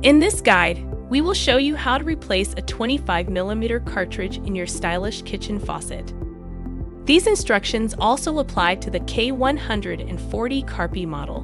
In this guide, we will show you how to replace a 25mm cartridge in your stylish kitchen faucet. These instructions also apply to the K-140 Carpi model.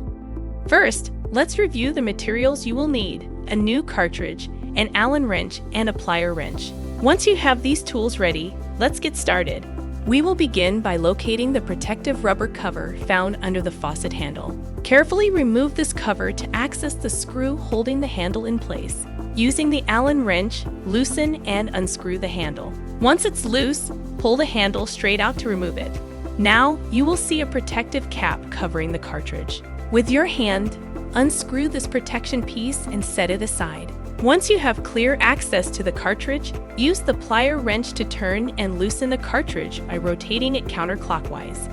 First, let's review the materials you will need: a new cartridge, an Allen wrench, and a plier wrench. Once you have these tools ready, let's get started. We will begin by locating the protective rubber cover found under the faucet handle. Carefully remove this cover to access the screw holding the handle in place. Using the Allen wrench, loosen and unscrew the handle. Once it's loose, pull the handle straight out to remove it. Now, you will see a protective cap covering the cartridge. With your hand, unscrew this protection piece and set it aside. Once you have clear access to the cartridge, use the plier wrench to turn and loosen the cartridge by rotating it counterclockwise.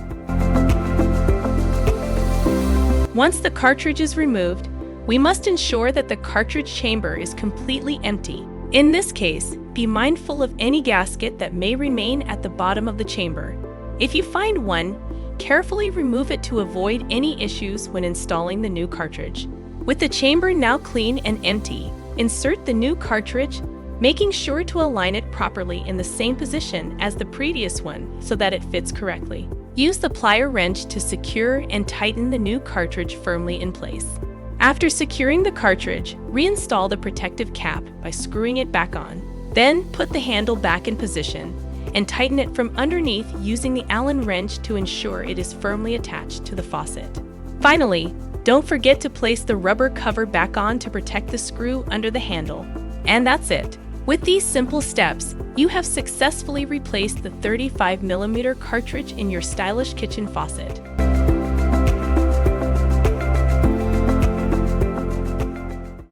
Once the cartridge is removed, we must ensure that the cartridge chamber is completely empty. In this case, be mindful of any gasket that may remain at the bottom of the chamber. If you find one, carefully remove it to avoid any issues when installing the new cartridge. With the chamber now clean and empty, insert the new cartridge, making sure to align it properly in the same position as the previous one so that it fits correctly. Use the plier wrench to secure and tighten the new cartridge firmly in place. After securing the cartridge, reinstall the protective cap by screwing it back on. Then put the handle back in position and tighten it from underneath using the Allen wrench to ensure it is firmly attached to the faucet. Finally, don't forget to place the rubber cover back on to protect the screw under the handle. And that's it. With these simple steps, you have successfully replaced the 35mm cartridge in your stylish kitchen faucet.